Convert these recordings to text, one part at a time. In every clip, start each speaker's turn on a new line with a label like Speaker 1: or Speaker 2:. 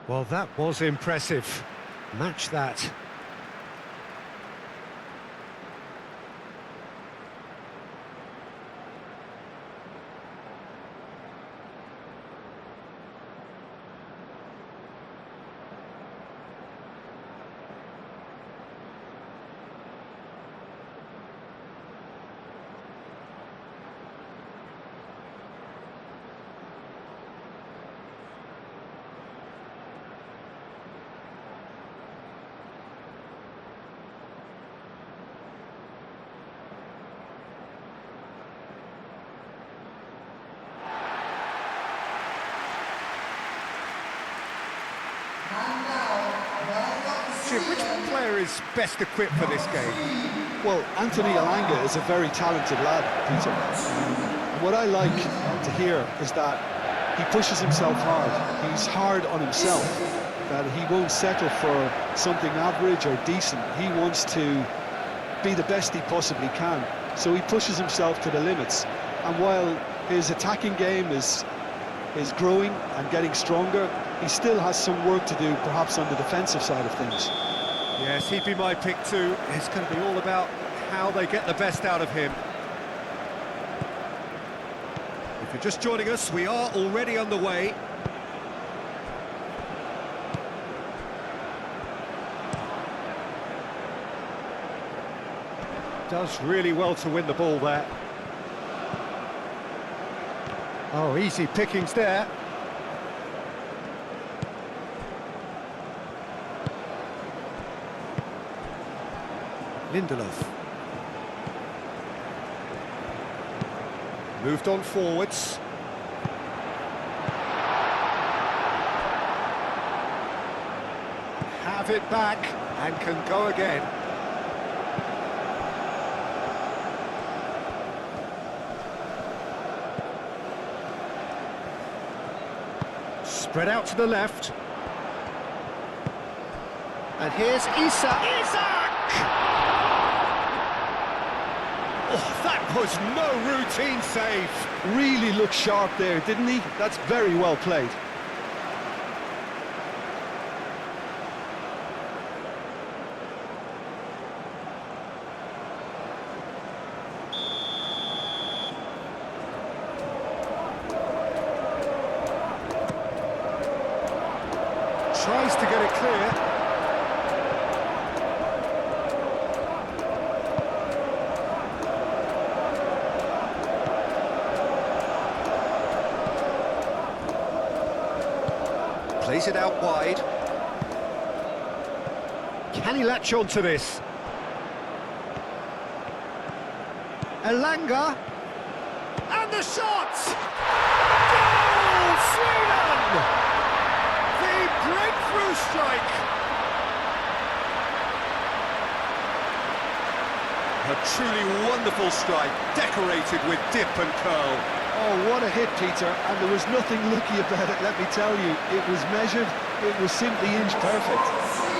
Speaker 1: Well, that was impressive. Match that. Jim, which player is best equipped for this game?
Speaker 2: Well, Anthony Elanga is a very talented lad, Peter. And what I like to hear is that he pushes himself hard. He's hard on himself, that he won't settle for something average or decent. He wants to be the best he possibly can. So he pushes himself to the limits. And while his attacking game is growing and getting stronger, he still has some work to do, perhaps on the defensive side of things.
Speaker 1: Yes, he'd be my pick too. It's going to be all about how they get the best out of him. If you're just joining us, we are already underway. Does really well to win the ball there. Oh, easy pickings there. Lindelof. Moved on forwards. Have it back and can go again. Spread out to the left. And here's Isak! Oh, that was no routine save.
Speaker 2: Really looked sharp there, didn't he? That's very well played.
Speaker 1: Tries to get it clear. Plays it out wide. Can he latch on to this? Elanga. And the shot! Goal! Sweden! The breakthrough strike! A truly wonderful strike, decorated with dip and curl.
Speaker 2: Oh, what a hit, Peter, and there was nothing lucky about it, let me tell you. It was measured, it was simply inch perfect.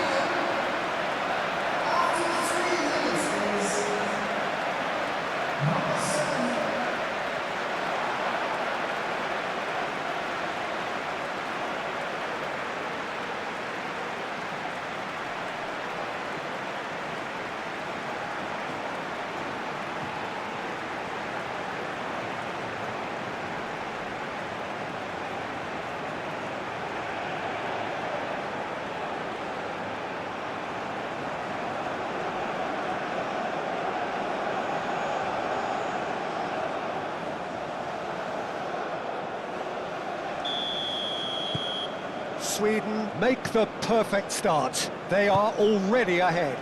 Speaker 1: Sweden make the perfect start. They are already ahead.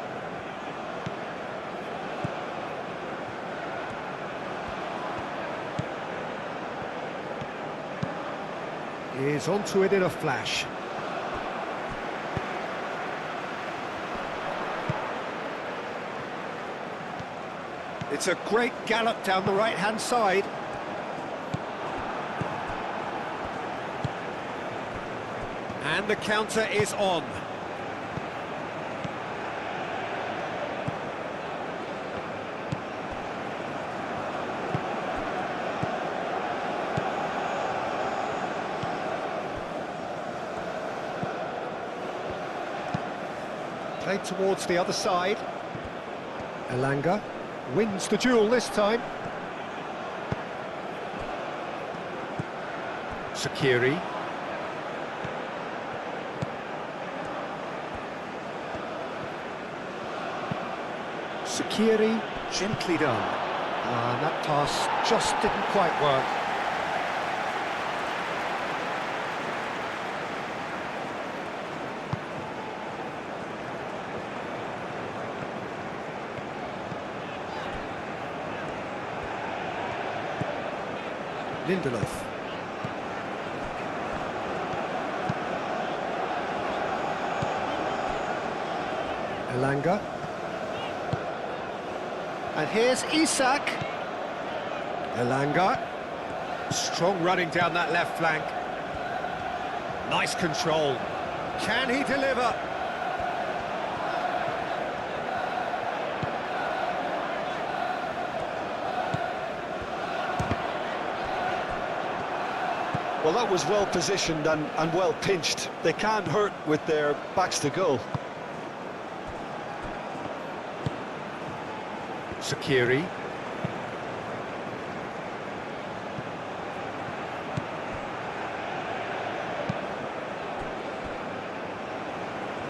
Speaker 1: Is onto it in a flash. It's a great gallop down the right-hand side. And the counter is on. Played towards the other side. Elanga wins the duel this time. Shaqiri. Shaqiri, gently done. That pass just didn't quite work. Lindelof. Elanga. And here's Isak. Elanga. Strong running down that left flank. Nice control. Can he deliver?
Speaker 2: Well, that was well positioned and well pinched. They can't hurt with their backs to goal.
Speaker 1: Shaqiri.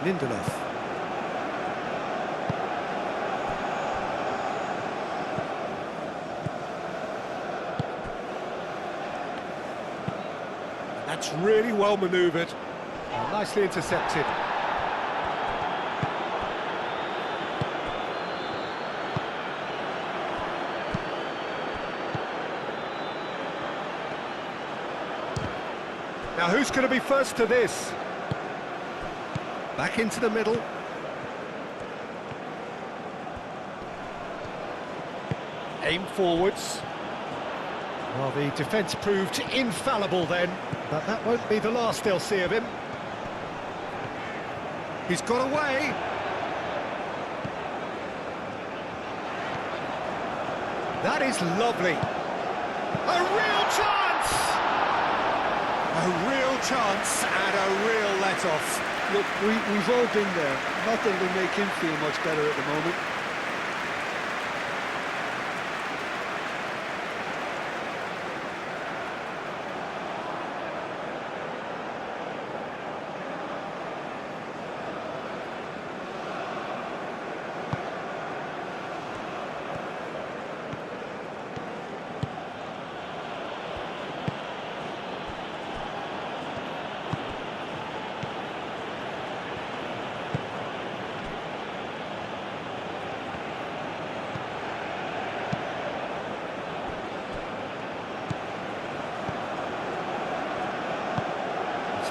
Speaker 1: Lindelof. That's really well manoeuvred. Nicely intercepted. Now who's going to be first to this? Back into the middle. Aim forwards. Well, the defence proved infallible then, but that won't be the last they'll see of him. He's got away. That is lovely. A real chance! A real chance and a real let-off.
Speaker 2: Look, we've all been there. Nothing will make him feel much better at the moment.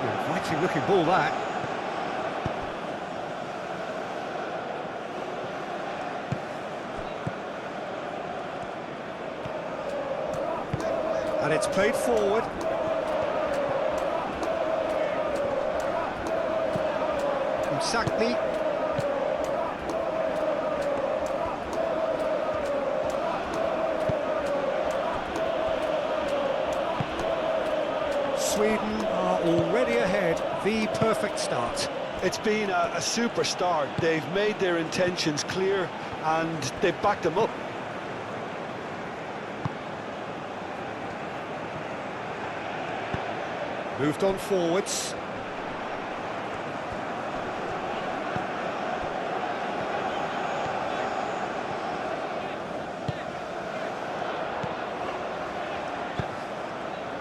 Speaker 1: Inviting looking ball that. And it's played forward. Sakni. Sweden are already ahead, the perfect start.
Speaker 2: It's been a super start. They've made their intentions clear and they've backed them up.
Speaker 1: Moved on forwards.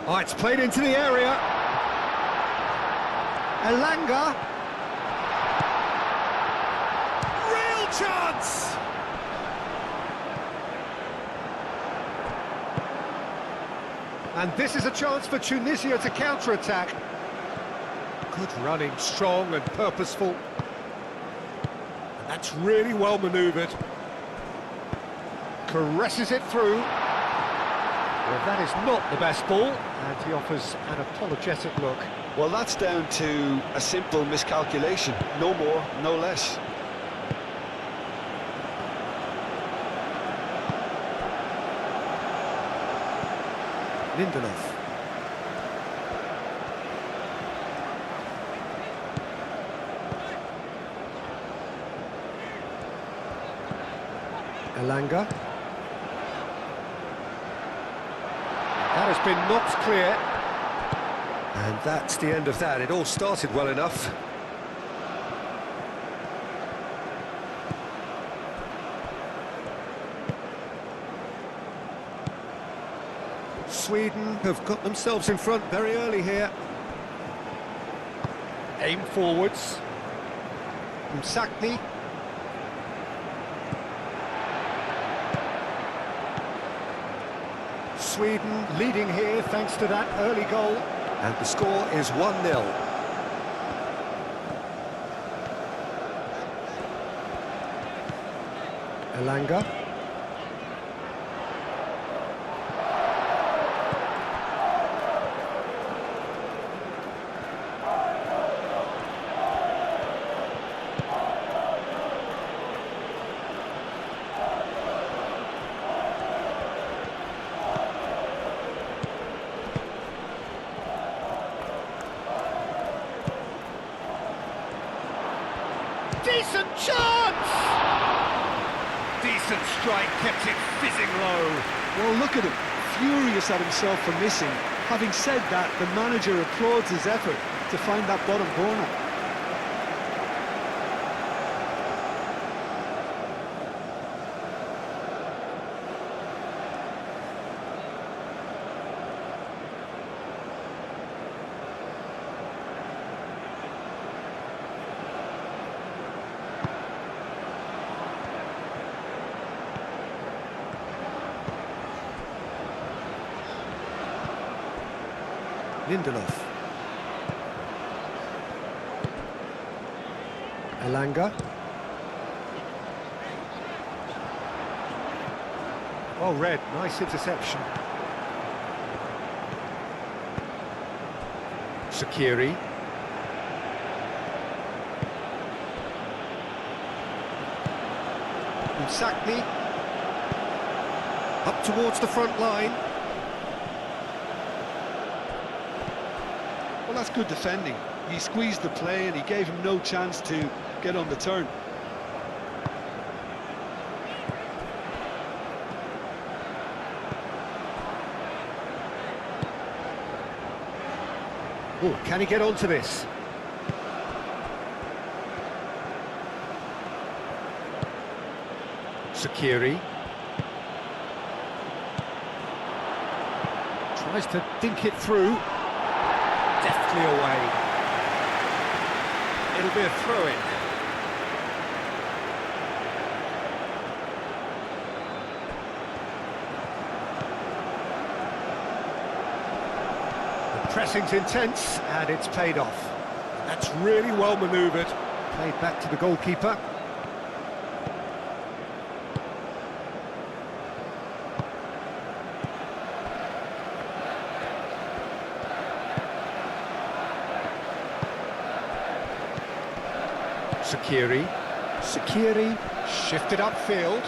Speaker 1: Oh, it's played into the area. Elanga. Real chance! And this is a chance for Tunisia to counter-attack. Good running, strong and purposeful. And that's really well manoeuvred. Caresses it through. Well, that is not the best ball, and he offers an apologetic look.
Speaker 2: Well, that's down to a simple miscalculation. No more, no less.
Speaker 1: Lindelof. Elanga. That has been knocked clear. And that's the end of that. It all started well enough. Sweden have got themselves in front very early here. Aim forwards. Msakni. Sweden leading here thanks to that early goal. And the score is 1-0. Elanga. Decent chance! Decent strike, kept it fizzing low.
Speaker 2: Well, look at him, furious at himself for missing. Having said that, the manager applauds his effort to find that bottom corner.
Speaker 1: Lindelof. Elanga. Well read, nice interception. Shaqiri. Msakni. Up towards the front line.
Speaker 2: Well, that's good defending. He squeezed the play and he gave him no chance to get on the turn.
Speaker 1: Oh, can he get onto this? Shaqiri. Tries to dink it through. Deftly away. It'll be a throw-in. The pressing's intense and it's paid off. That's really well manoeuvred. Played back to the goalkeeper. Shaqiri shifted upfield.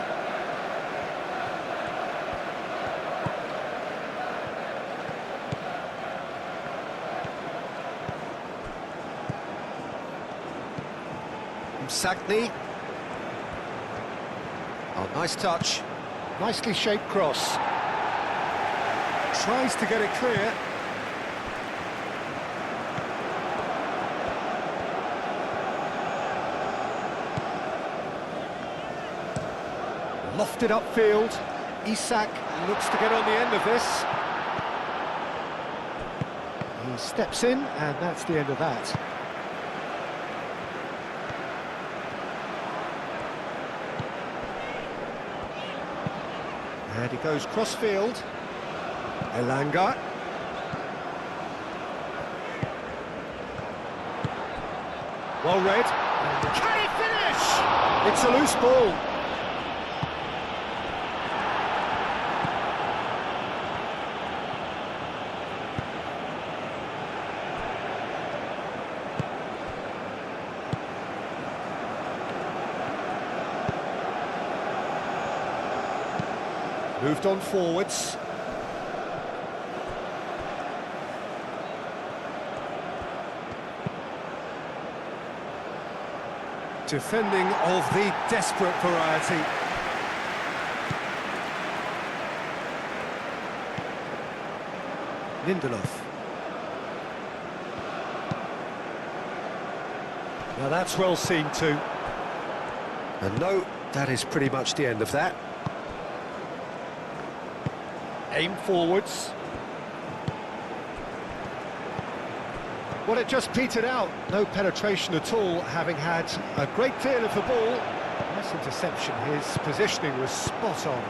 Speaker 1: Msakni. Oh, nice touch. Nicely shaped cross. Tries to get it clear. Lofted upfield. Isak looks to get on the end of this. He steps in, and that's the end of that. And he goes cross-field. Elanga. Well read. Can he finish? It's a loose ball. Moved on forwards. Defending of the desperate variety. Lindelof. Now that's well seen too. And no, that is pretty much the end of that. Aim forwards. Well, it just petered out. No penetration at all, having had a great deal of the ball. Nice interception. His positioning was spot on.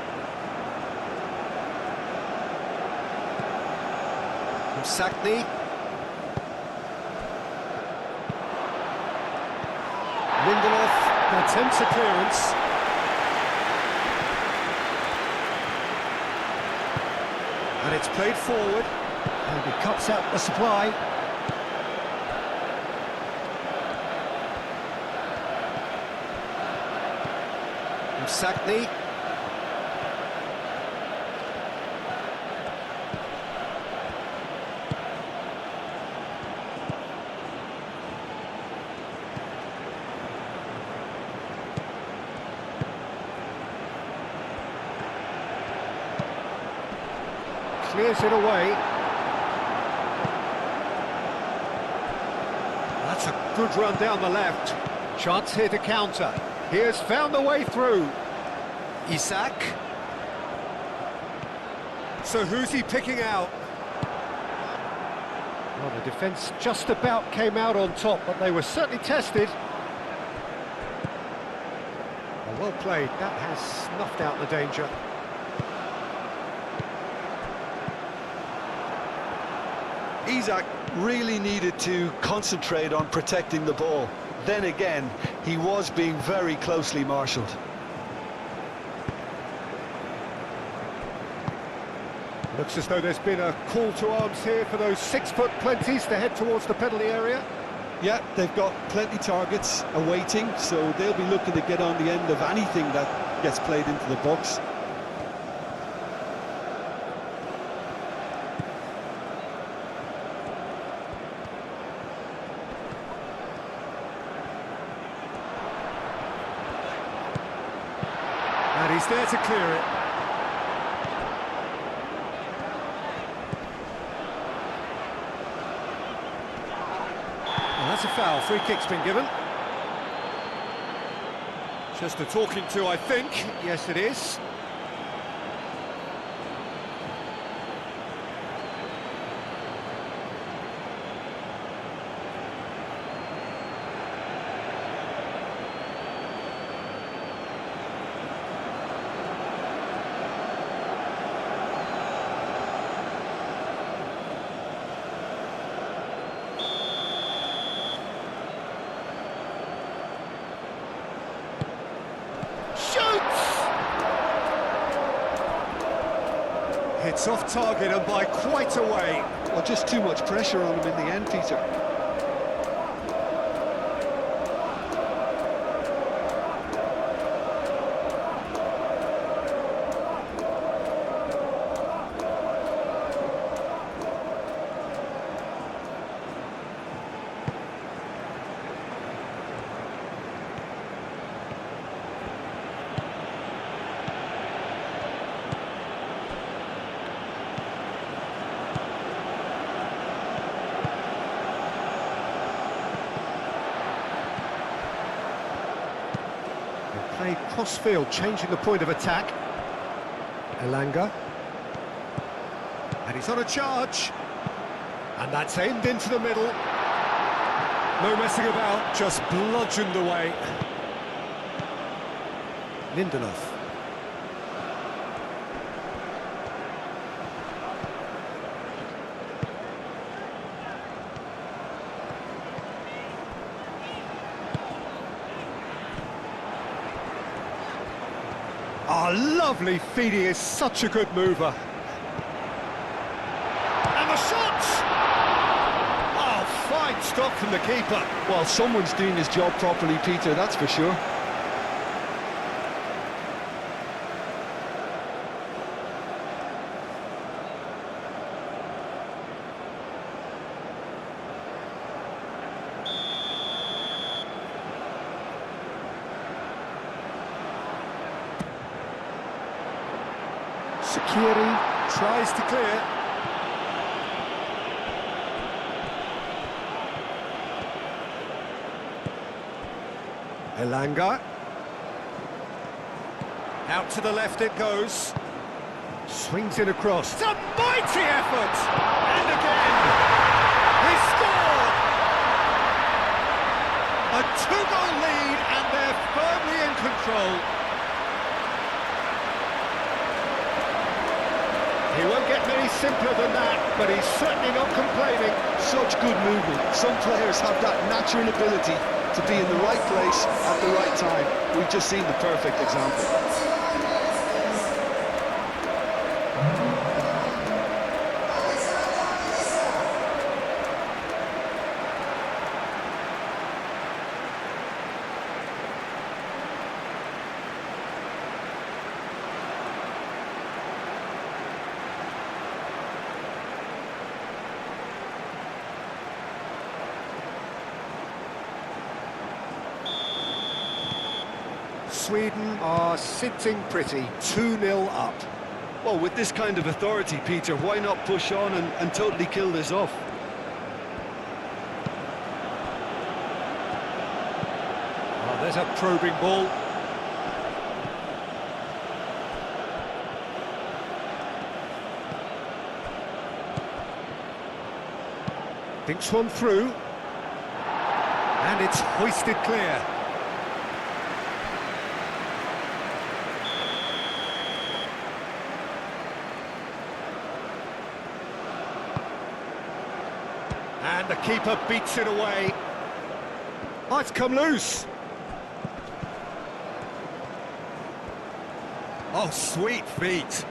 Speaker 1: From Sackney. Lindelof attempts a clearance. And it's played forward. And he cuts out the supply. From Sackney. Clears it away. That's a good run down the left. Chance here to counter. He has found the way through. Isak. So who's he picking out? Well, the defence just about came out on top, but they were certainly tested. Well played. That has snuffed out the danger.
Speaker 2: Isak really needed to concentrate on protecting the ball. Then again, he was being very closely marshalled.
Speaker 1: Looks as though there's been a call to arms here for those 6-foot plenties to head towards the penalty area.
Speaker 2: Yeah, they've got plenty targets awaiting, so they'll be looking to get on the end of anything that gets played into the box.
Speaker 1: And he's there to clear it. And that's a foul. Free kick's been given. Just a talking to, I think. Yes, it is. Hits off target and by quite a way.
Speaker 2: Well, just too much pressure on him in the end, Peter.
Speaker 1: Played cross-field, changing the point of attack. Elanga. And he's on a charge. And that's aimed into the middle. No messing about, just bludgeoned away. Lindelof. Oh, lovely feed, he is such a good mover. And the shot! Oh, fine stop from the keeper.
Speaker 2: Well, someone's doing his job properly, Peter, that's for sure.
Speaker 1: Sakiri tries to clear. Elanga. Out to the left it goes. Swings it across. It's a mighty effort! And again! He scored! A two-goal lead and they're firmly in control. He won't get many simpler than that, but he's certainly not complaining.
Speaker 2: Such good movement. Some players have that natural ability to be in the right place at the right time. We've just seen the perfect example.
Speaker 1: Sweden are sitting pretty, 2-0 up.
Speaker 2: Well, with this kind of authority, Peter, why not push on and totally kill this off?
Speaker 1: Oh, there's a probing ball. Thinks one through. And it's hoisted clear. And the keeper beats it away. Oh, it's come loose. Oh, sweet feet.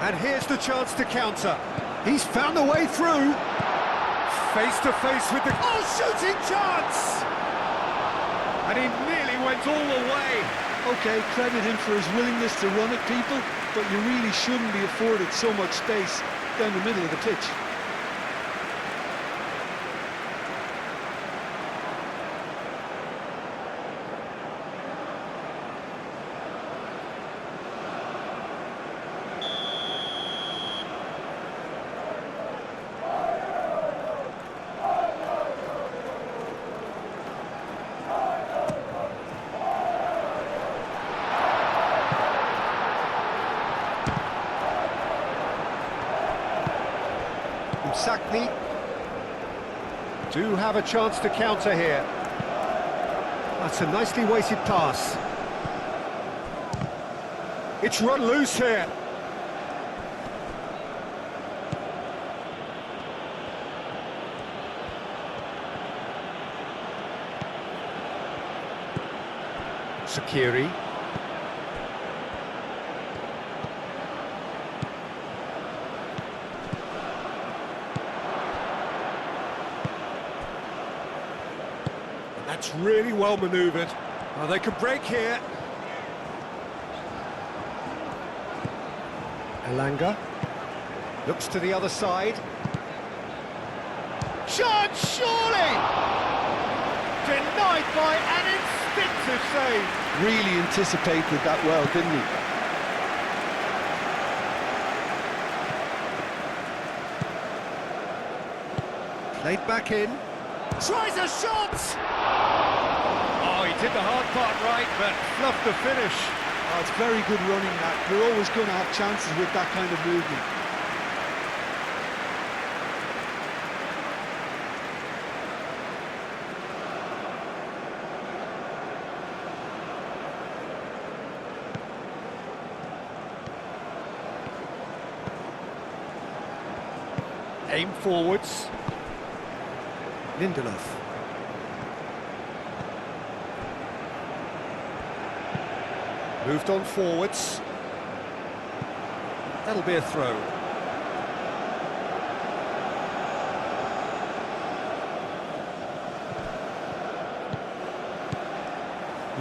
Speaker 1: And here's the chance to counter. He's found a way through. Face to face with the... Oh, shooting chance! And he nearly went all the way.
Speaker 2: OK, credit him for his willingness to run at people, but you really shouldn't be afforded so much space down the middle of the pitch.
Speaker 1: Sakni do have a chance to counter here. That's a nicely weighted pass. It's run loose here. Sakiri. That's really well manoeuvred. Oh, they could break here. Elanga looks to the other side. Chance, surely! Denied by an instinctive save.
Speaker 2: Really anticipated that well, didn't he?
Speaker 1: Played back in. Tries a shot! Oh, he did the hard part right, but fluffed the finish.
Speaker 2: Oh, it's very good running, that. You're always going to have chances with that kind of movement.
Speaker 1: Aim forwards. Lindelof. Moved on forwards. That'll be a throw.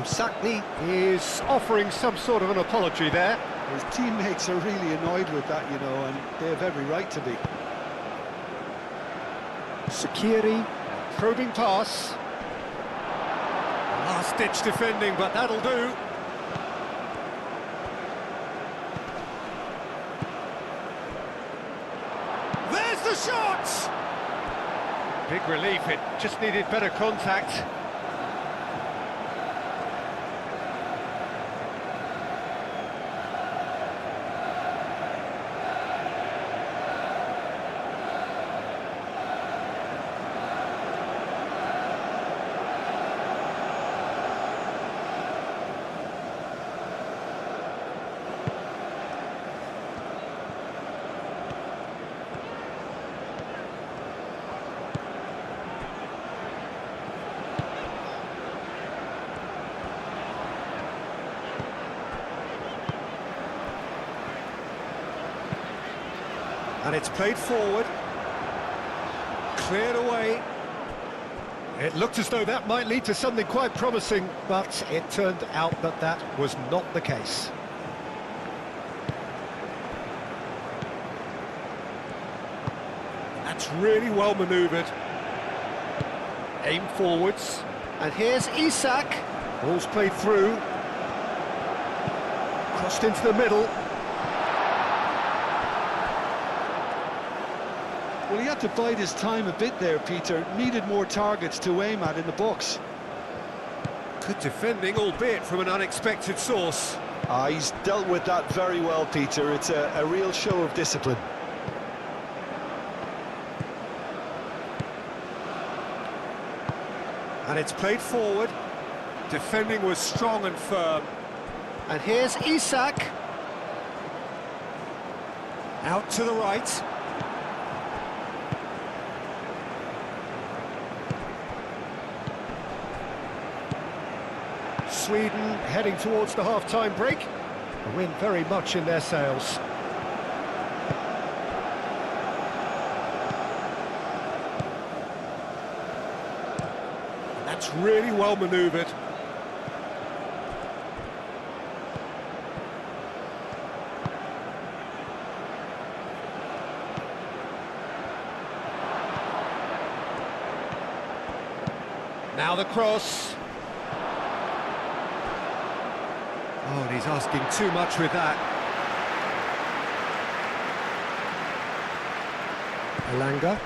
Speaker 1: Sakni is offering some sort of an apology there.
Speaker 2: His teammates are really annoyed with that, you know, and they have every right to be.
Speaker 1: Sakiri, probing pass. Last-ditch defending, but that'll do. the shot! Big relief, it just needed better contact. And it's played forward, cleared away. It looked as though that might lead to something quite promising, but it turned out that that was not the case. That's really well manoeuvred. Aim forwards, and here's Isak. Ball's played through. Crossed into the middle.
Speaker 2: Well, he had to bide his time a bit there, Peter. Needed more targets to aim at in the box.
Speaker 1: Good defending, albeit from an unexpected source.
Speaker 2: He's dealt with that very well, Peter. It's a real show of discipline.
Speaker 1: And it's played forward. Defending was strong and firm. And here's Isak. Out to the right. Sweden heading towards the half-time break. A win very much in their sails. That's really well manoeuvred. Now the cross. Oh, and he's asking too much with that. Elanga.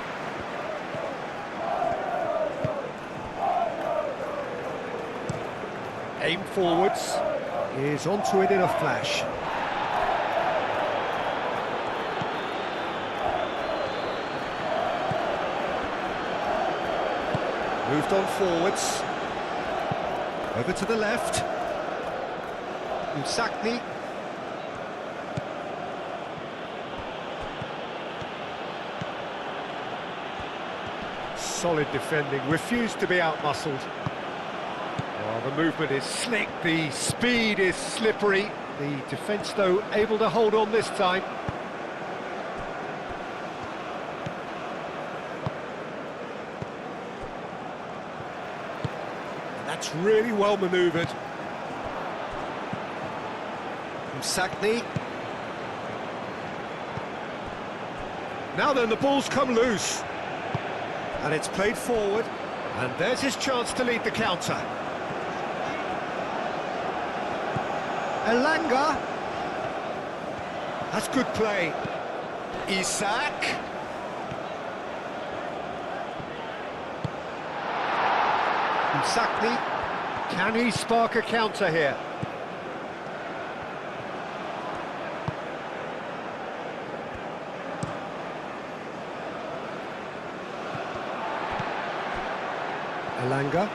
Speaker 1: Aim forwards. Is onto it in a flash. Moved on forwards. Over to the left. Sakni. Solid defending, refused to be outmuscled. Well, the movement is slick, the speed is slippery. The defence, though, able to hold on this time. That's really well manoeuvred. Sakni. Now then, the ball's come loose. And it's played forward. And there's his chance to lead the counter. Elanga. That's good play. Isak. Sakni. Can he spark a counter here? Elanga.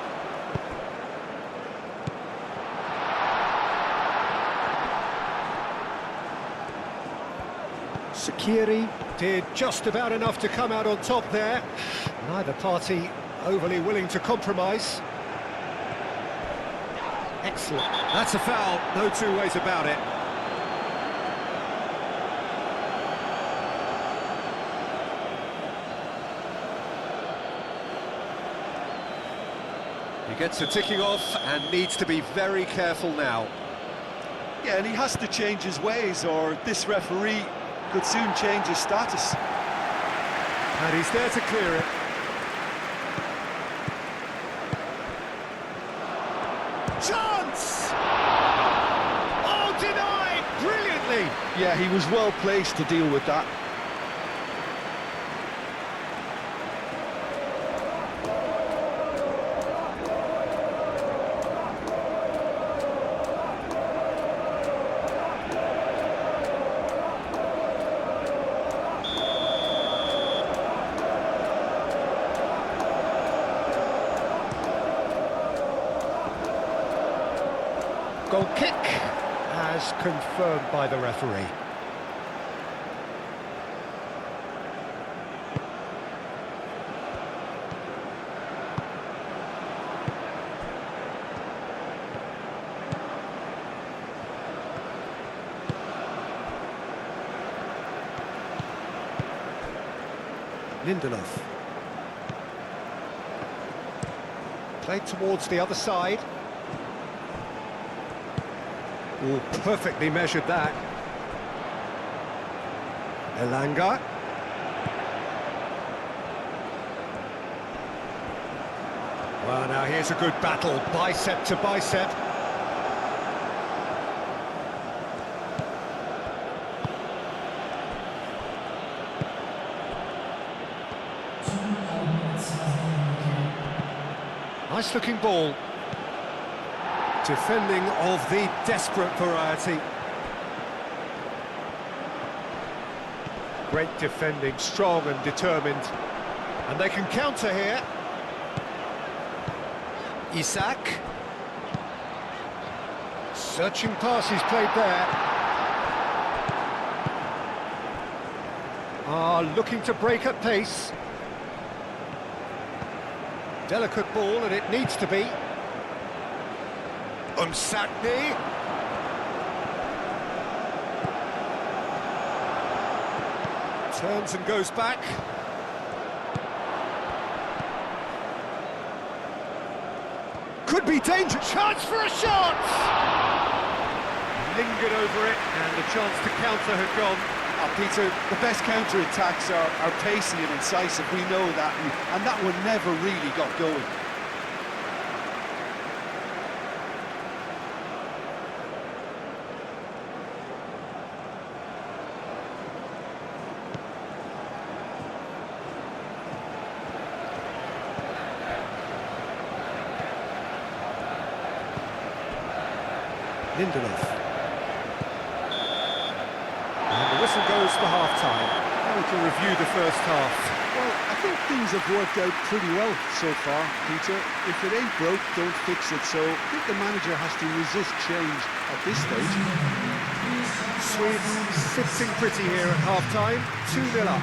Speaker 1: Sakiri did just about enough to come out on top there. Neither party overly willing to compromise. Excellent. That's a foul, no two ways about it. He gets a ticking off and needs to be very careful now.
Speaker 2: Yeah, and he has to change his ways, or this referee could soon change his status.
Speaker 1: And he's there to clear it. Chance! Oh, denied! Brilliantly!
Speaker 2: Yeah, he was well placed to deal with that.
Speaker 1: Goal kick, as confirmed by the referee. Lindelof. Played towards the other side. Oh, perfectly measured that. Elanga. Well, now here's a good battle, bicep to bicep. Nice looking ball. Defending of the desperate variety. Great defending, strong and determined. And they can counter here. Isak. Searching passes played there. Looking to break at pace. Delicate ball, and it needs to be. Umsakni. Turns and goes back. Could be danger. Chance for a shot! Lingered over it, and the chance to counter had gone.
Speaker 2: Peter, the best counter-attacks are pacey and incisive, we know that, and that one never really got going.
Speaker 1: Lindelof. And the whistle goes for half-time. Now we can review the first half.
Speaker 2: Well, I think things have worked out pretty well so far, Peter. If it ain't broke, don't fix it. So I think the manager has to resist change at this stage.
Speaker 1: Sweden sitting pretty here at half-time, 2-0 up.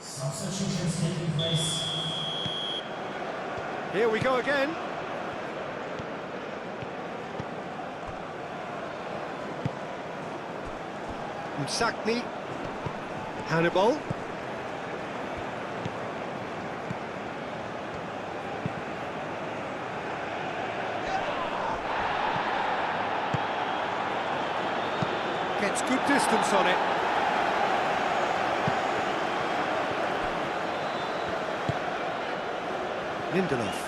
Speaker 3: Substitutions taking place.
Speaker 1: Here we go again. Umsakni. Hannibal. Gets good distance on it. Lindelof.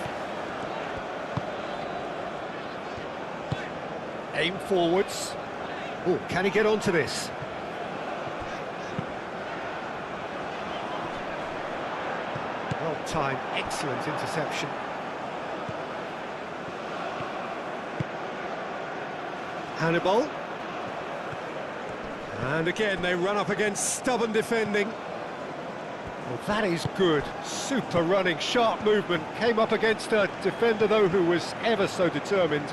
Speaker 1: Aim forwards. Oh, can he get onto this? Well timed, excellent interception. Hannibal. And again, they run up against stubborn defending. Well, that is good. Super running, sharp movement. Came up against a defender, though, who was ever so determined.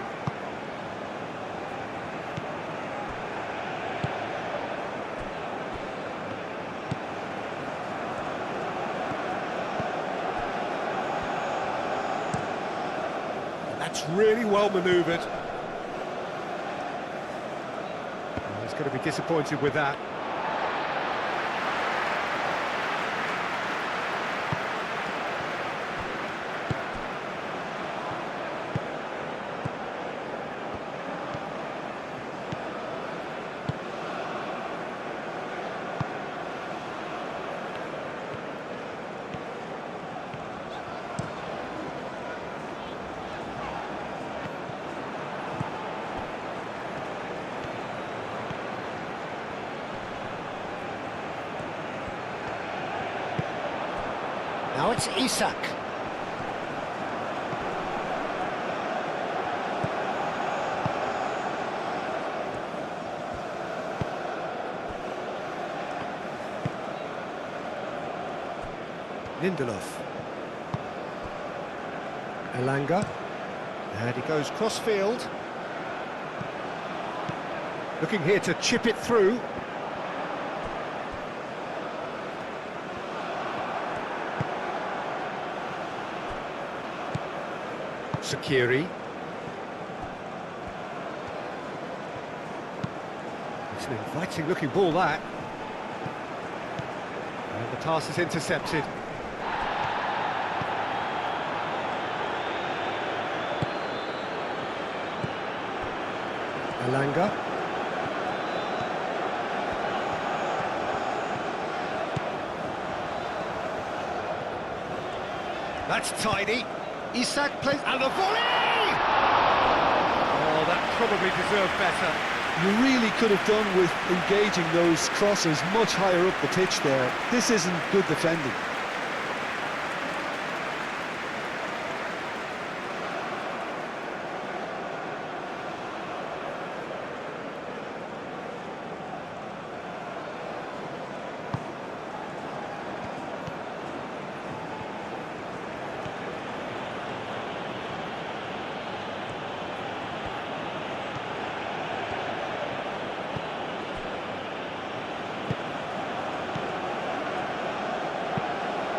Speaker 1: That's really well manoeuvred. Oh, he's going to be disappointed with that. It's Isak. Lindelof. Elanga. And he goes cross-field. Looking here to chip it through. Sakiri. It's an inviting looking ball, that. And the pass is intercepted. Elanga. That's tidy. Isak plays, and the volley! Oh, that probably deserved better.
Speaker 2: You really could have done with engaging those crosses much higher up the pitch there. This isn't good defending.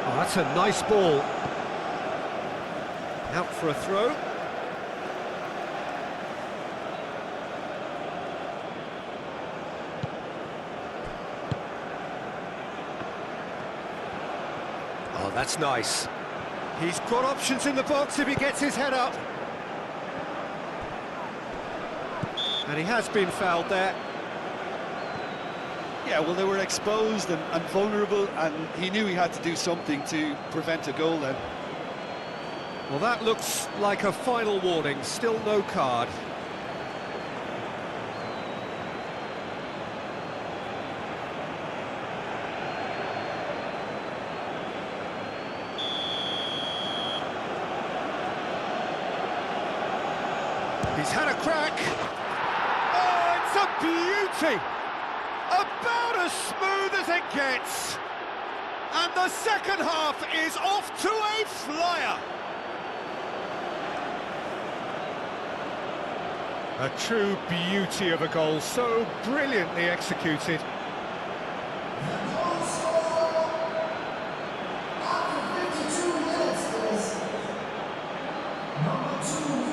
Speaker 1: Oh, that's a nice ball. Out for a throw. Oh, that's nice. He's got options in the box if he gets his head up. And he has been fouled there.
Speaker 2: Yeah, well, they were exposed and vulnerable, and he knew he had to do something to prevent a goal then.
Speaker 1: Well, that looks like a final warning. Still no card. He's had a crack. Oh, it's a beauty! About as smooth as it gets. And the second half is off to a flyer. A true beauty of a goal, so brilliantly executed.
Speaker 3: The goal scorer after 52 minutes is number 2.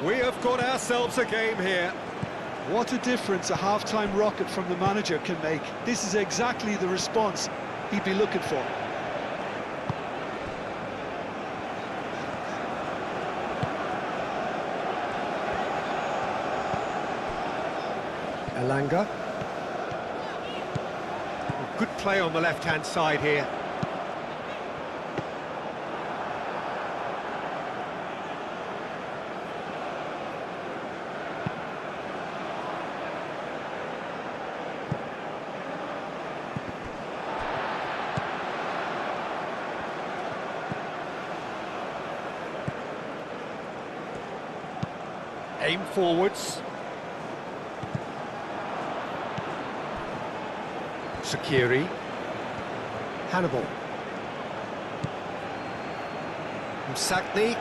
Speaker 1: We have got ourselves a game here.
Speaker 2: What a difference a half-time rocket from the manager can make. This is exactly the response he'd be looking for.
Speaker 1: Elanga. Good play on the left-hand side here. Aim forwards. Sakiri. Hannibal. Msakni.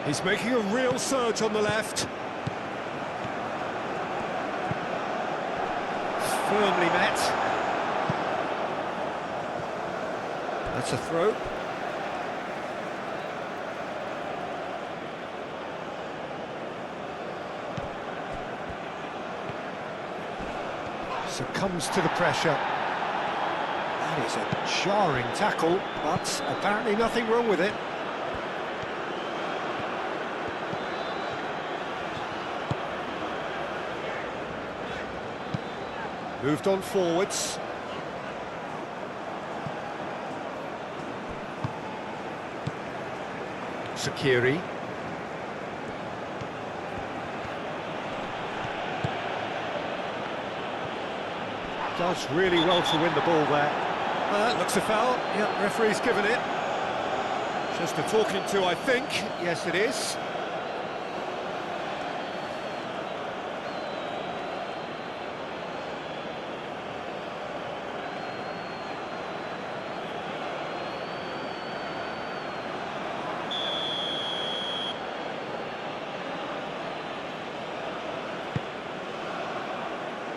Speaker 1: He's making a real surge on the left. Firmly met. That's a throw. Succumbs to the pressure. That is a jarring tackle, but apparently nothing wrong with it. Moved on forwards. Sakiri. Does really well to win the ball there. Looks a foul. Yep, referee's given it. Just a talking to, I think. Yes, it is.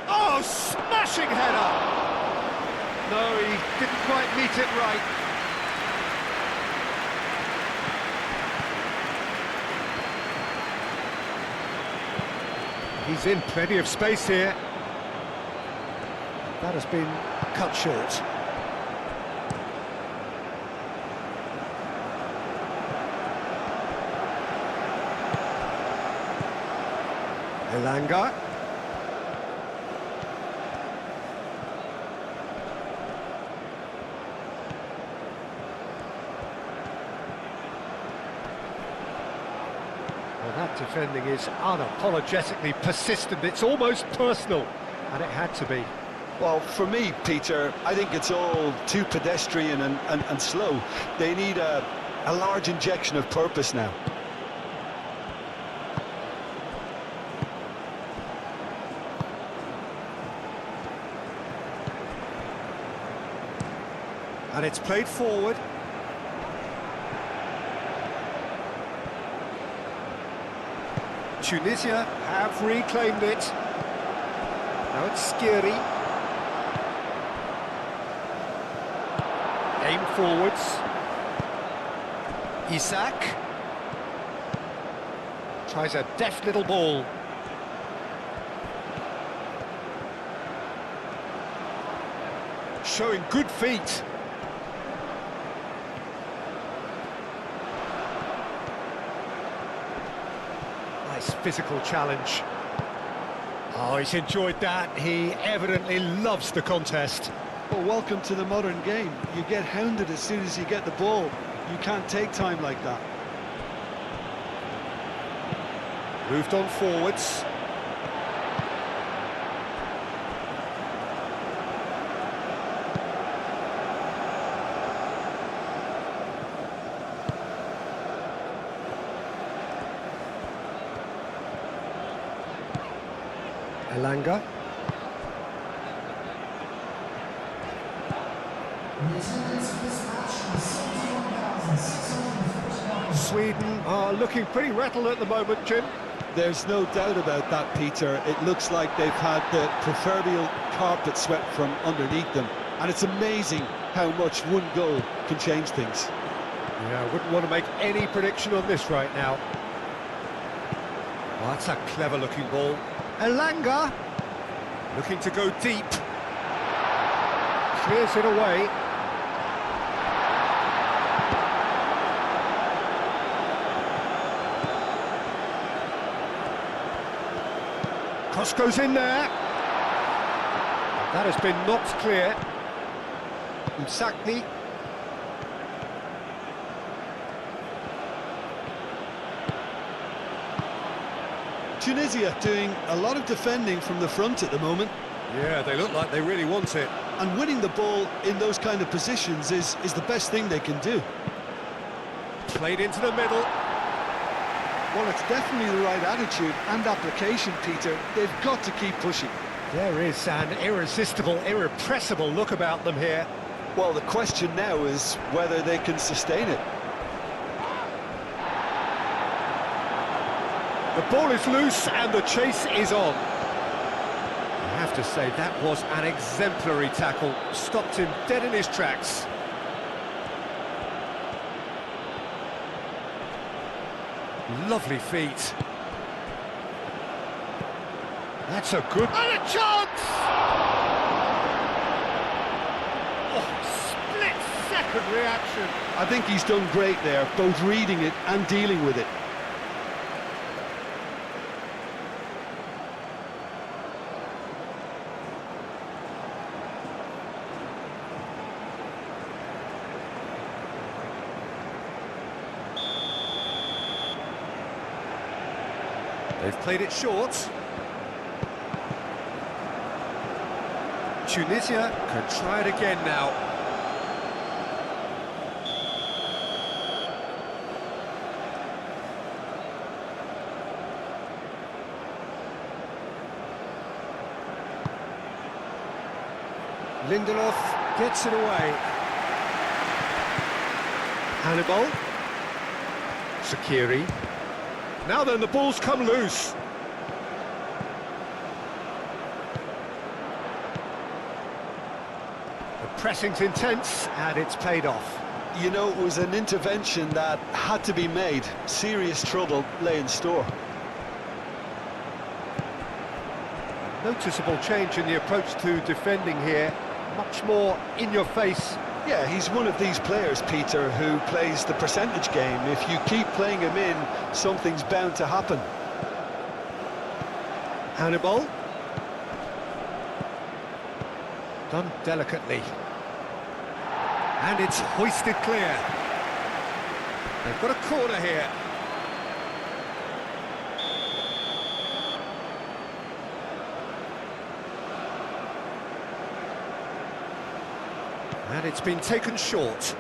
Speaker 1: Oh, smashing header! No, he didn't quite meet it right. He's in plenty of space here. That has been cut short. Elanga. Well, that defending is unapologetically persistent. It's almost personal, and it had to be.
Speaker 2: Well, for me, Peter, I think it's all too pedestrian and slow. They need a large injection of purpose now.
Speaker 1: And it's played forward. Tunisia have reclaimed it. Now it's Skiri. Aim forwards. Isak. Tries a deft little ball. Showing good feet. Nice physical challenge. Oh, he's enjoyed that. He evidently loves the contest.
Speaker 2: Well, welcome to the modern game. You get hounded as soon as you get the ball. You can't take time like that.
Speaker 1: Moved on forwards. Elanga. Sweden are looking pretty rattled at the moment, Jim.
Speaker 2: There's no doubt about that, Peter. It looks like they've had the proverbial carpet swept from underneath them. And it's amazing how much one goal can change things.
Speaker 1: Yeah, I wouldn't want to make any prediction on this right now. Oh, that's a clever-looking ball. Elanga, looking to go deep. Clears it away. Cross goes in there. That has been knocked clear. Msakni.
Speaker 2: Tunisia doing a lot of defending from the front at the moment.
Speaker 1: Yeah, they look like they really want it.
Speaker 2: And winning the ball in those kind of positions is the best thing they can do.
Speaker 1: Played into the middle.
Speaker 2: Well, it's definitely the right attitude and application, Peter. They've got to keep pushing.
Speaker 1: There is an irresistible, irrepressible look about them here.
Speaker 2: Well, the question now is whether they can sustain it.
Speaker 1: The ball is loose and the chase is on. I have to say, that was an exemplary tackle. Stopped him dead in his tracks. Lovely feet. That's a good... And a chance! Oh, split-second reaction.
Speaker 2: I think he's done great there, both reading it and dealing with it.
Speaker 1: They've played it short. Tunisia can try it again now. Lindelof gets it away. Hannibal. Shaqiri. Now then, the ball's come loose. The pressing's intense, and it's paid off.
Speaker 2: You know, it was an intervention that had to be made. Serious trouble lay in store.
Speaker 1: Noticeable change in the approach to defending here. Much more in your face.
Speaker 2: Yeah, he's one of these players, Peter, who plays the percentage game. If you keep playing him in, something's bound to happen.
Speaker 1: Hannibal. Done delicately. And it's hoisted clear. They've got a corner here. And it's been taken short.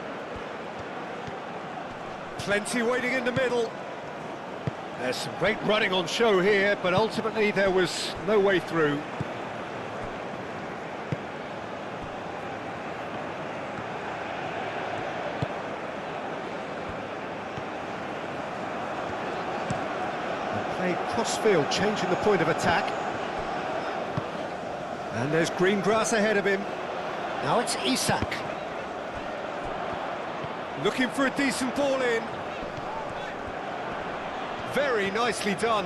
Speaker 1: Plenty waiting in the middle. There's some great running on show here, but ultimately there was no way through. Played cross-field, changing the point of attack. And there's green grass ahead of him. Now it's Isak. Looking for a decent ball in. Very nicely done.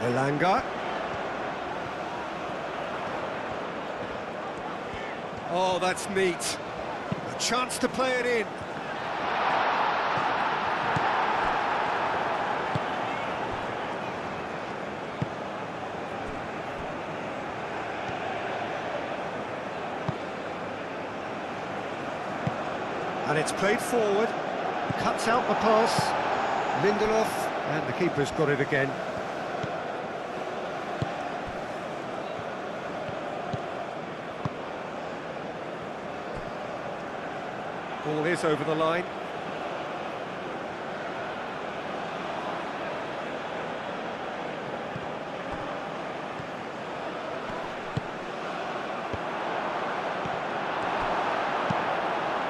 Speaker 1: Elanga. Oh, that's neat. A chance to play it in. And it's played forward, cuts out the pass, Lindelof, and the keeper's got it again. Ball is over the line.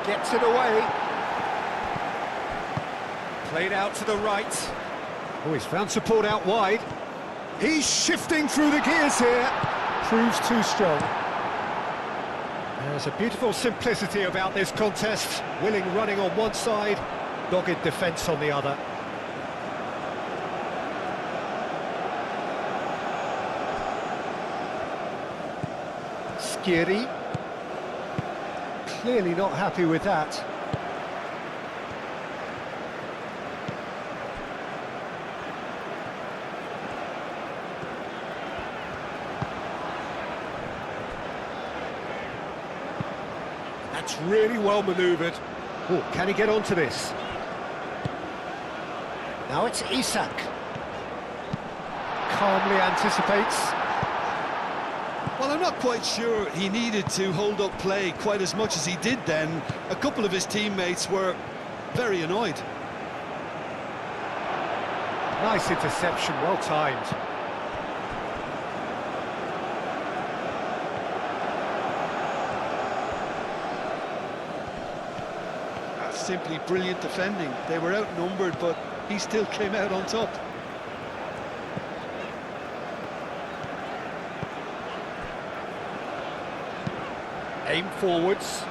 Speaker 1: Gets it away. Played out to the right. Oh, he's found support out wide. He's shifting through the gears here. Proves too strong. There's a beautiful simplicity about this contest. Willing running on one side, dogged defence on the other. Shaqiri. Clearly not happy with that. That's really well manoeuvred. Oh, can he get onto this? Now it's Isak. Calmly anticipates.
Speaker 2: Well, I'm not quite sure he needed to hold up play quite as much as he did then. A couple of his teammates were very annoyed.
Speaker 1: Nice interception, well timed.
Speaker 2: That's simply brilliant defending. They were outnumbered, but he still came out on top.
Speaker 1: Aim forwards.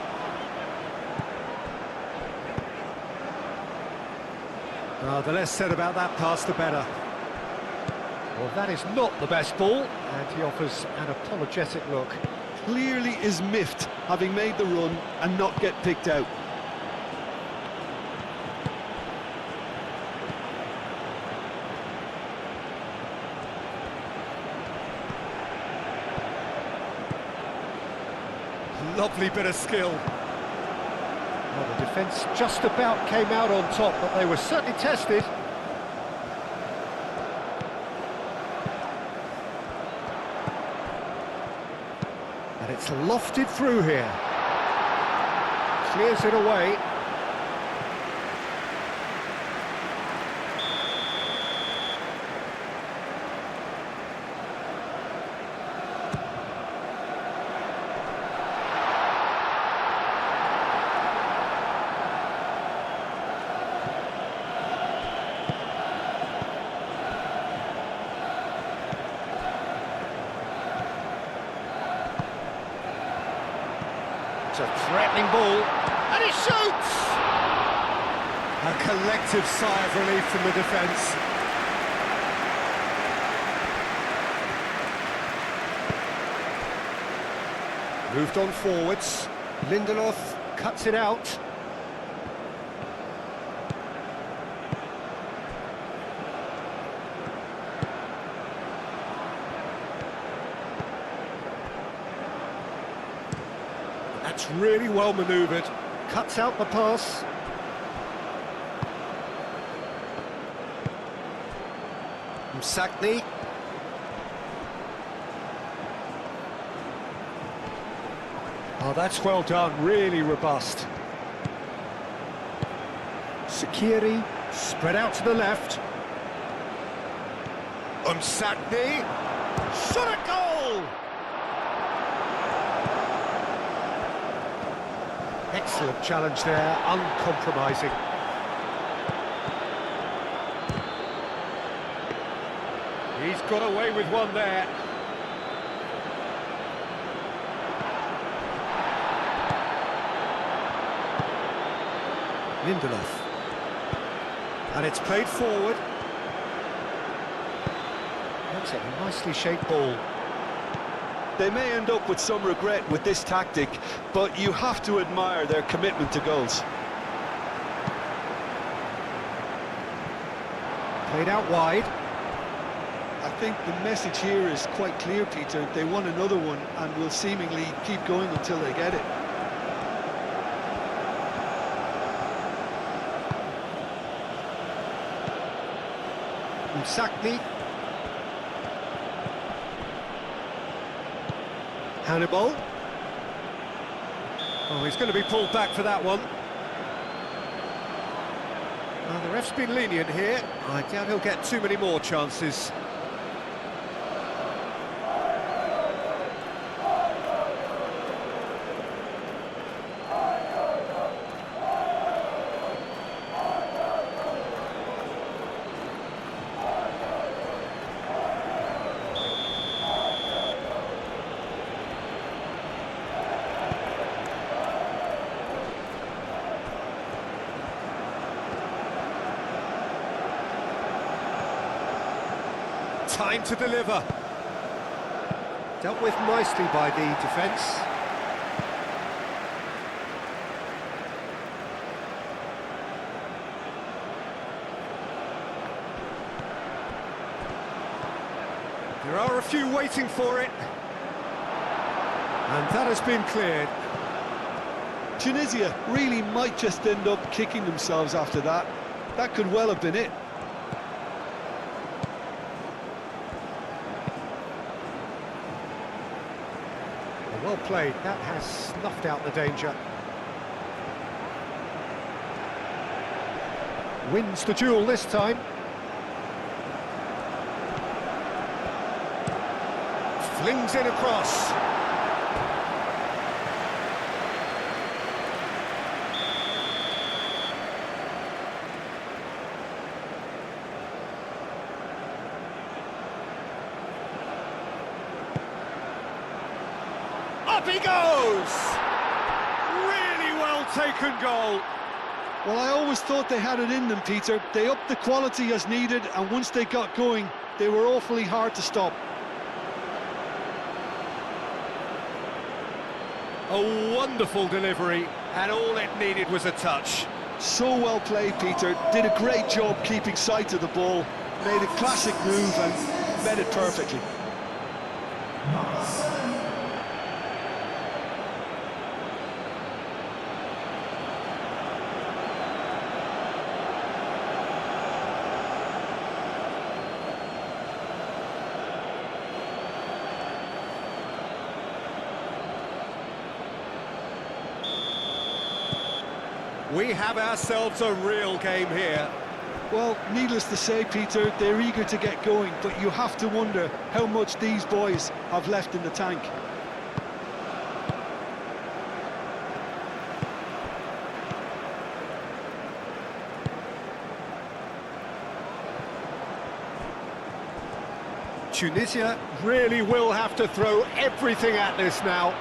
Speaker 1: The less said about that pass, the better. Well, that is not the best ball, and he offers an apologetic look.
Speaker 2: Clearly is miffed, having made the run and not get picked out.
Speaker 1: Lovely bit of skill. Well, the defence just about came out on top, but they were certainly tested. And it's lofted through here. Clears it away. It's a threatening ball, and he shoots! A collective sigh of relief from the defence. Moved on forwards. Lindelof cuts it out. That's really well manoeuvred. Cuts out the pass. Msakni. Oh, that's well done, really robust. Sakiri, spread out to the left. Msakni, shot a goal! Excellent challenge there, uncompromising. He's got away with one there. Lindelof. And it's played forward. That's a nicely shaped ball.
Speaker 2: They may end up with some regret with this tactic, but you have to admire their commitment to goals.
Speaker 1: Played out wide.
Speaker 2: I think the message here is quite clear, Peter. They want another one and will seemingly keep going until they get it.
Speaker 1: Msakni. Hannibal. Oh, he's going to be pulled back for that one. Well, the ref's been lenient here. I doubt he'll get too many more chances. Time to deliver. Dealt with nicely by the defence. There are a few waiting for it. And that has been cleared.
Speaker 2: Tunisia really might just end up kicking themselves after that. That could well have been it.
Speaker 1: Well played, that has snuffed out the danger. Wins the duel this time. Flings in across. Up he goes! Really well taken goal.
Speaker 2: Well, I always thought they had it in them, Peter. They upped the quality as needed, and once they got going, they were awfully hard to stop.
Speaker 1: A wonderful delivery, and all it needed was a touch.
Speaker 2: So well played, Peter. Did a great job keeping sight of the ball. Made a classic move and met it perfectly.
Speaker 1: We have ourselves a real game here.
Speaker 2: Well, needless to say, Peter, they're eager to get going, but you have to wonder how much these boys have left in the tank.
Speaker 1: Tunisia really will have to throw everything at this now.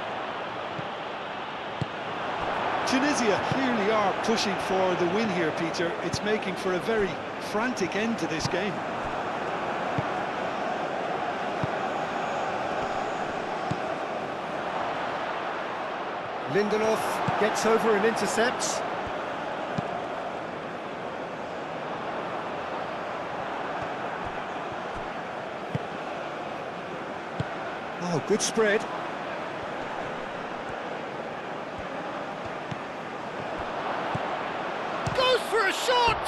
Speaker 2: Tunisia clearly are pushing for the win here, Peter. It's making for a very frantic end to this game.
Speaker 1: Lindelof gets over and intercepts. Oh, good spread. Goes for a shot!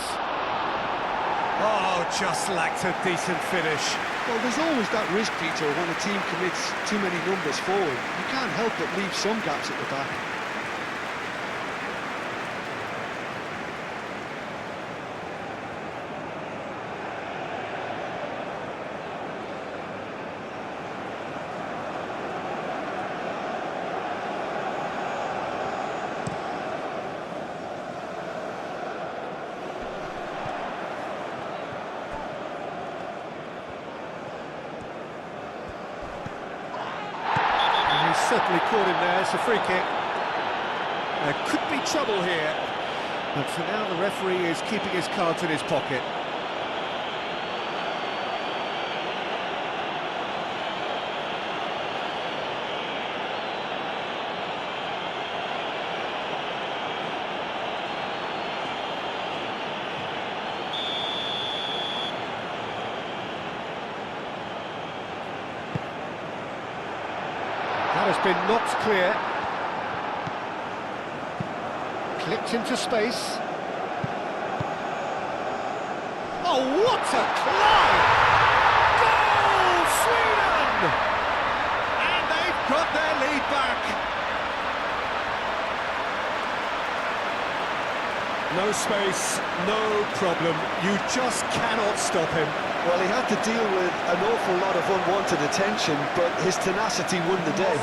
Speaker 1: Oh, just lacked a decent finish.
Speaker 2: Well, there's always that risk, Peter, when a team commits too many numbers forward. You can't help but leave some gaps at the back.
Speaker 1: Certainly caught him there, it's a free kick. There could be trouble here, but for now the referee is keeping his cards in his pocket. That has been knocked clear. Clipped into space. Oh, what a climb! Goal, Sweden! And they've got their lead back. No space, no problem. You just cannot stop him.
Speaker 2: Well, he had to deal with an awful lot of unwanted attention, but his tenacity won the day.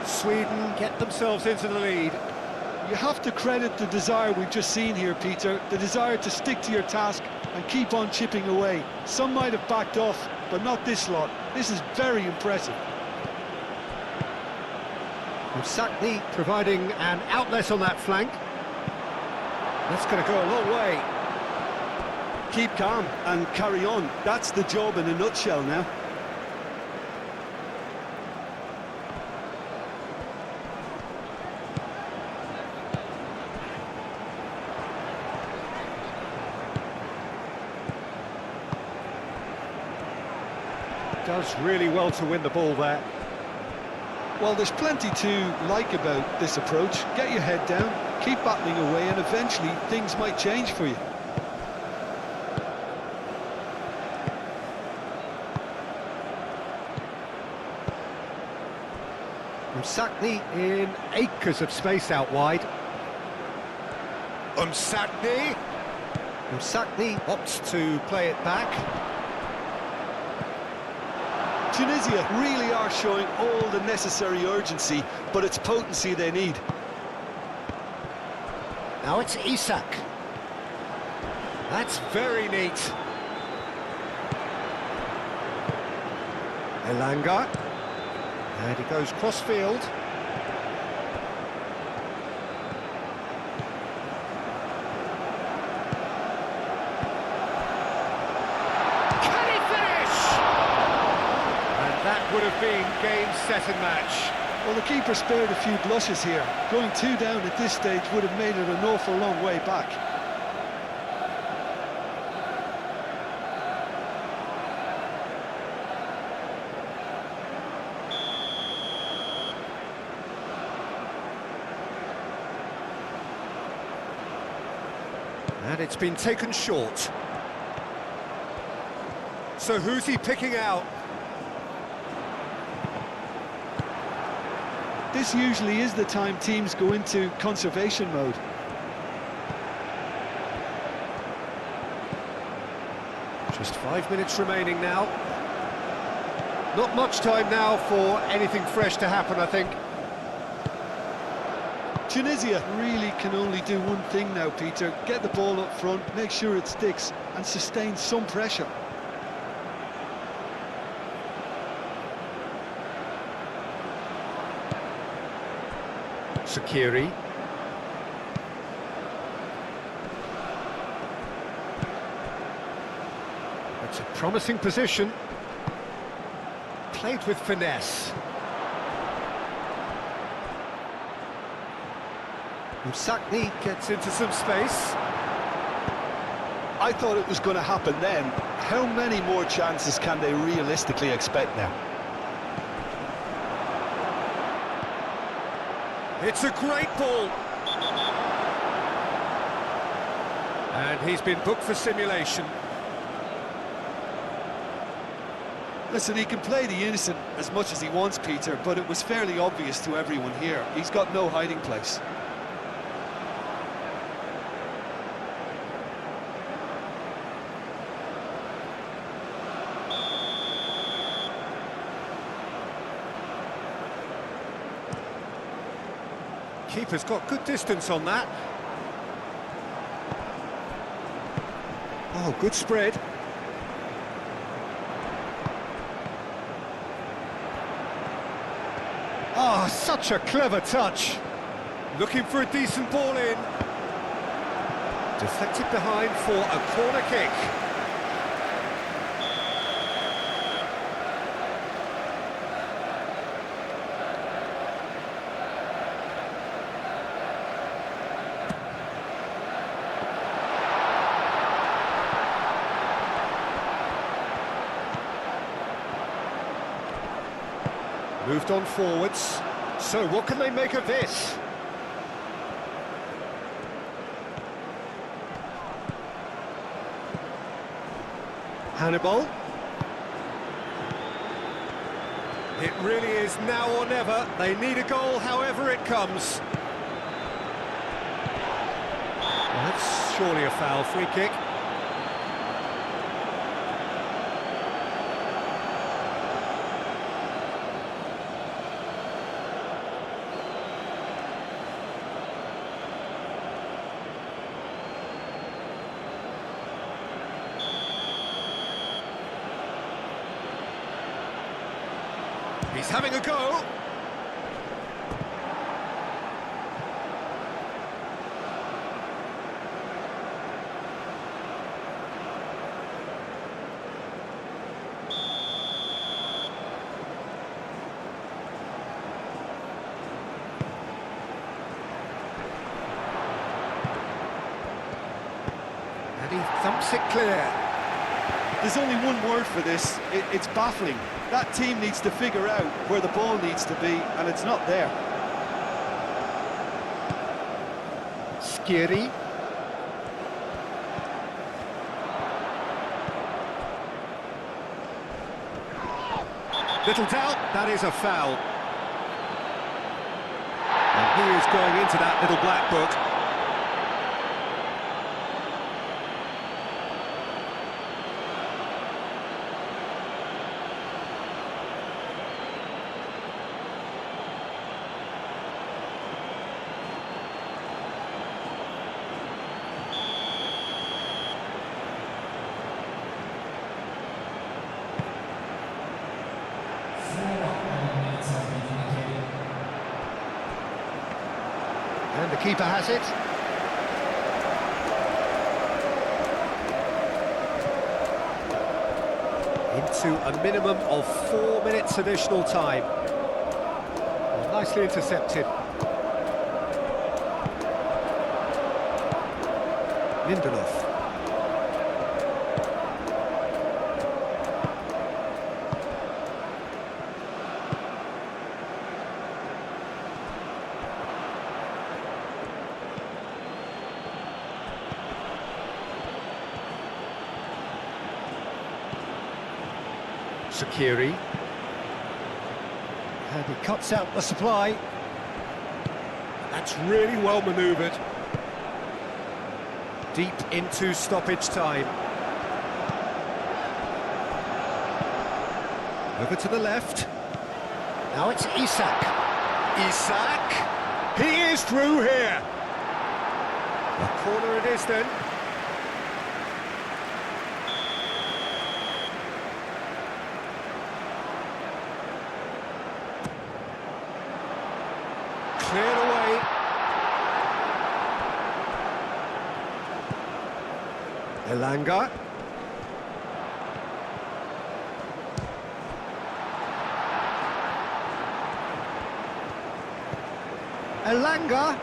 Speaker 1: Sweden get themselves into the lead.
Speaker 2: You have to credit the desire we've just seen here, Peter, the desire to stick to your task and keep on chipping away. Some might have backed off, but not this lot. This is very impressive.
Speaker 1: Sakni providing an outlet on that flank. That's going to go a long way.
Speaker 2: Keep calm and carry on. That's the job in a nutshell now.
Speaker 1: Does really well to win the ball there.
Speaker 2: Well, there's plenty to like about this approach. Get your head down, keep battling away, and eventually things might change for you.
Speaker 1: Sakni in acres of space out wide. Sakni opts to play it back.
Speaker 2: Tunisia really are showing all the necessary urgency, but it's potency they need.
Speaker 1: Now it's Isak. That's very neat. Elanga. And he goes cross-field. being game, set and match.
Speaker 2: Well, the keeper spared a few blushes here. Going 2 down at this stage would have made it an awful long way back.
Speaker 1: And it's been taken short. So who's he picking out?
Speaker 2: This usually is the time teams go into conservation mode.
Speaker 1: Just 5 minutes remaining now. Not much time now for anything fresh to happen, I think.
Speaker 2: Tunisia really can only do one thing now, Peter. Get the ball up front, make sure it sticks, and sustain some pressure.
Speaker 1: Sakiri. That's a promising position. Played with finesse. Msakni gets into some space.
Speaker 2: I thought it was going to happen then. How many more chances can they realistically expect now?
Speaker 1: It's a great ball. And he's been booked for simulation.
Speaker 2: Listen, he can play the innocent as much as he wants, Peter, but it was fairly obvious to everyone here. He's got no hiding place.
Speaker 1: Keeper's got good distance on that. Oh, good spread. Ah, such a clever touch. Looking for a decent ball in. Deflected behind for a corner kick. Moved on forwards. So what can they make of this? Hannibal. It really is now or never. They need a goal however it comes. Well, that's surely a foul. Free kick. He's having a go. And he thumps it clear.
Speaker 2: There's only one word for this. It's baffling. That team needs to figure out where the ball needs to be, and it's not there.
Speaker 1: Skiri. Little doubt, that is a foul. And he is going into that little black book. And the keeper has it. to a minimum of 4 minutes additional time. Well, nicely intercepted. Lindelof. Sakiri. And he cuts out the supply. That's really well manoeuvred. Deep into stoppage time. Over to the left. Now it's Isak. Isak! He is through here! A corner it is then. Cleared away. Elanga. Elanga.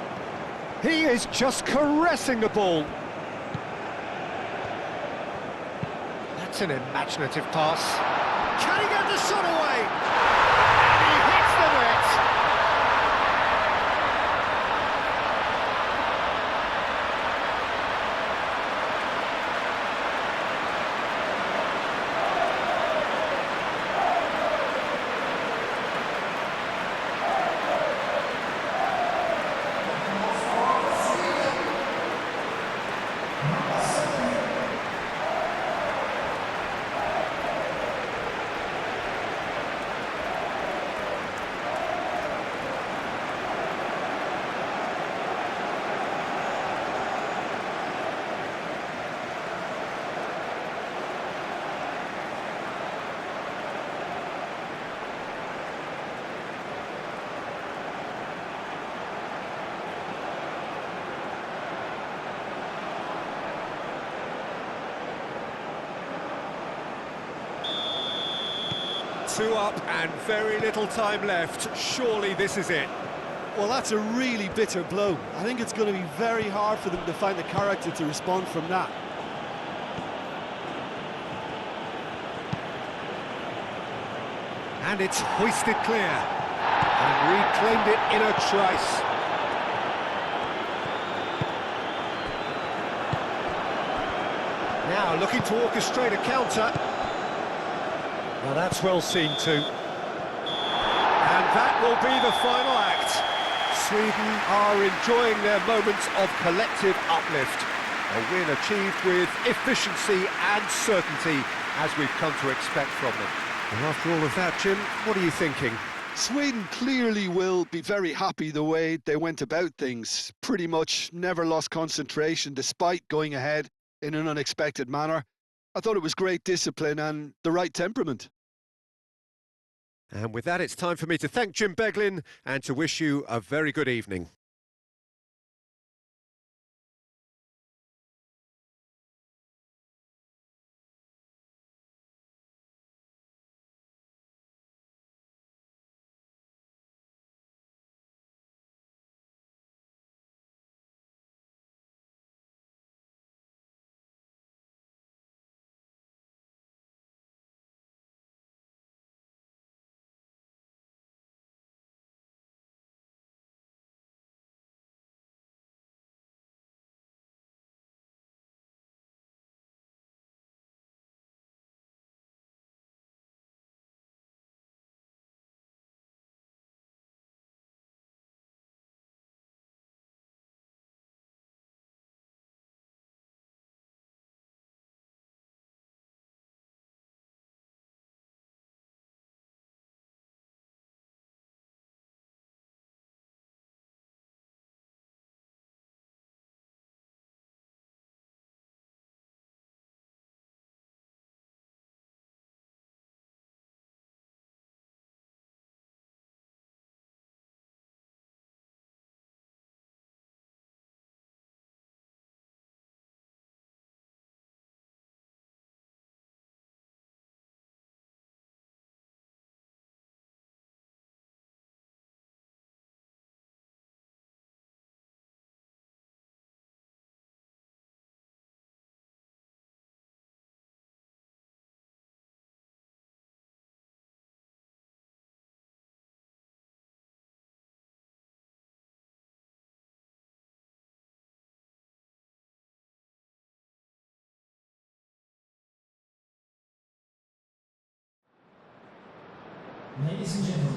Speaker 1: He is just caressing the ball. That's an imaginative pass. Can he get the shot away? And he hits the net. Two up and very little time left. Surely this is it.
Speaker 2: Well, that's a really bitter blow. I think it's going to be very hard for them to find the character to respond from that.
Speaker 1: And it's hoisted clear. And reclaimed it in a trice. Now looking to orchestrate a counter. Well, that's well seen too. And that will be the final act. Sweden are enjoying their moments of collective uplift. A win achieved with efficiency and certainty, as we've come to expect from them. And after all of that, Jim, what are you thinking?
Speaker 2: Sweden clearly will be very happy the way they went about things. Pretty much never lost concentration despite going ahead in an unexpected manner. I thought it was great discipline and the right temperament.
Speaker 1: And with that, it's time for me to thank Jim Beglin and to wish you a very good evening.
Speaker 3: Ladies and gentlemen.